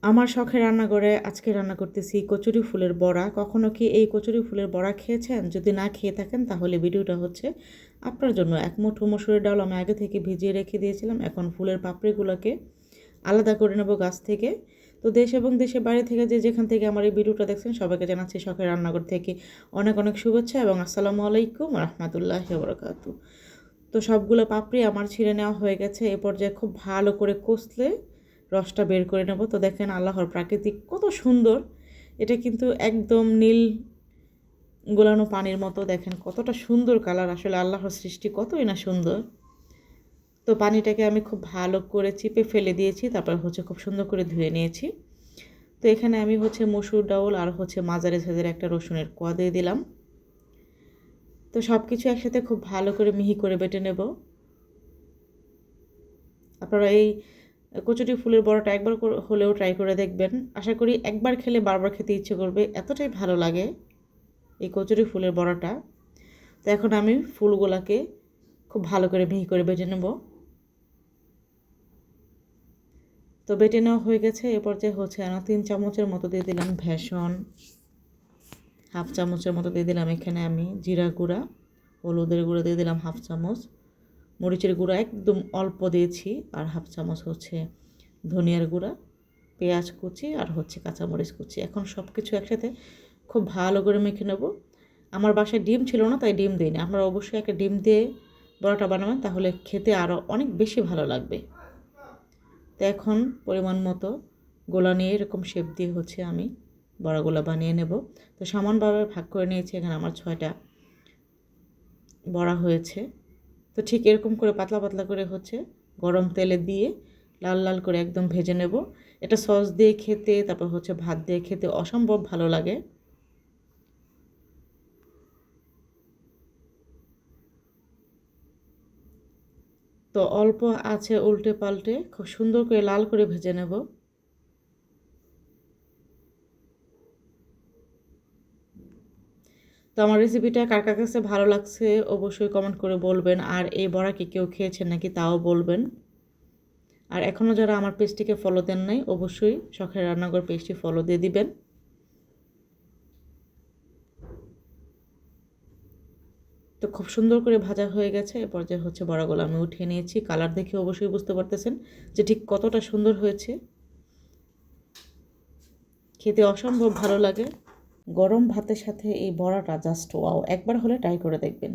আমার শখের রান্নাঘরে আজকে রান্না করতেছি কচুরি ফুলের বড়া। কখনো কি এই কচুরি ফুলের বড়া খেয়েছেন? যদি না খেয়ে থাকেন তাহলে ভিডিওটা হচ্ছে আপনার জন্য। এক মুঠো মসুরের ডাল আমি আগে থেকে ভিজিয়ে রেখে দিয়েছিলাম। এখন ফুলের পাপড়িগুলোকে আলাদা করে নেব গাছ থেকে। তো দেশ এবং দেশের বাইরে থেকে যে যেখান থেকে আমার এই ভিডিওটা দেখছেন সবাইকে জানাচ্ছি শখের রান্নাঘর থেকে অনেক অনেক শুভেচ্ছা এবং আসসালামু আলাইকুম রহমতুল্লাহি ওয়া বারাকাতুহু। তো সবগুলো পাপড়ি আমার ছিঁড়ে নেওয়া হয়ে গেছে। এ পর্যায়ে খুব ভালো করে কষলে রসটা বের করে নেব। তো দেখেন আল্লাহর প্রাকৃতিক কত সুন্দর, এটা কিন্তু একদম নীল গোলানো পানির মতো। দেখেন কতটা সুন্দর কালার, আসলে আল্লাহর সৃষ্টি কতই না সুন্দর। তো পানিটাকে আমি খুব ভালো করে চিপে ফেলে দিয়েছি, তারপর হচ্ছে খুব সুন্দর করে ধুয়ে নিয়েছি। তো এখানে আমি হচ্ছে মসুর ডাউল আর হচ্ছে মাঝারি সাইজের একটা রসুনের কোয়া দিয়ে দিলাম। তো সব কিছু একসাথে খুব ভালো করে মিহি করে বেটে নেব। আপনারা এই কচুরি ফুলের বড়াটা একবার হলেও ট্রাই করে দেখবেন। আশা করি একবার খেলে বারবার খেতে ইচ্ছে করবে, এতটাই ভালো লাগে এই কচুরি ফুলের বড়াটা। তো এখন আমি ফুলগুলোকে খুব ভালো করে মিহি করে বেটে নেব। তো বেটে নেওয়া হয়ে গেছে। এ পর্যায়ে হচ্ছে 3 চামচের মতো দিয়ে দিলাম বেসন, হাফ চামচের মতো দিয়ে দিলাম এখানে আমি জিরা গুঁড়া, হলুদের গুঁড়া দিয়ে দিলাম হাফ চামচ, মরিচের গুঁড়া একদম অল্প দিয়েছি, আর হাফ চামচ হচ্ছে ধনিয়ার গুঁড়া, পেঁয়াজ কুচি আর হচ্ছে কাঁচামরিচ কুচি। এখন সব কিছু একসাথে খুব ভালো করে মেখে নেব। আমার বাসায় ডিম ছিল না তাই ডিম দিইনি। আপনারা অবশ্যই একটা ডিম দিয়ে বড়াটা বানাবেন, তাহলে খেতে আরও অনেক বেশি ভালো লাগবে। তো এখন পরিমাণ মতো গোলা নিয়ে এরকম শেপ দিয়ে হচ্ছে আমি বড়াগুলো বানিয়ে নেব। তো সমানভাবে ভাগ করে নিয়েছি, এখানে আমার 6টা বড়া হয়েছে। তো ঠিক এরকম করে পাতলা পাতলা করে হচ্ছে গরম তেলে দিয়ে লাল লাল করে একদম ভেজে নেব। এটা সস দিয়ে খেতে, তারপর হচ্ছে ভাত দিয়ে খেতে অসম্ভব ভালো লাগে। তো অল্প আছে উল্টে পাল্টে খুব সুন্দর করে লাল করে ভেজে নেব। তো আমার রেসিপিটা কার কার কাছে ভালো লাগছে অবশ্যই কমেন্ট করে বলবেন। আর এই বড়া কি কেউ খেয়েছেন নাকি তাও বলবেন। আর এখনও যারা আমার পেজটিকে ফলো দেন নাই অবশ্যই শখের রান্নাঘর পেজটি ফলো দিয়ে দিবেন। তো খুব সুন্দর করে ভাজা হয়ে গেছে। এ পর্যায়ে হচ্ছে বড়াগুলো আমি উঠিয়ে নিয়েছি। কালার দেখে অবশ্যই বুঝতে পারতেছেন যে ঠিক কতটা সুন্দর হয়েছে, খেতে অসম্ভব ভালো লাগে। গরম ভাতের সাথে এই বড়াটা জাস্ট ওয়াও, একবার হলে ট্রাই করে দেখবেন।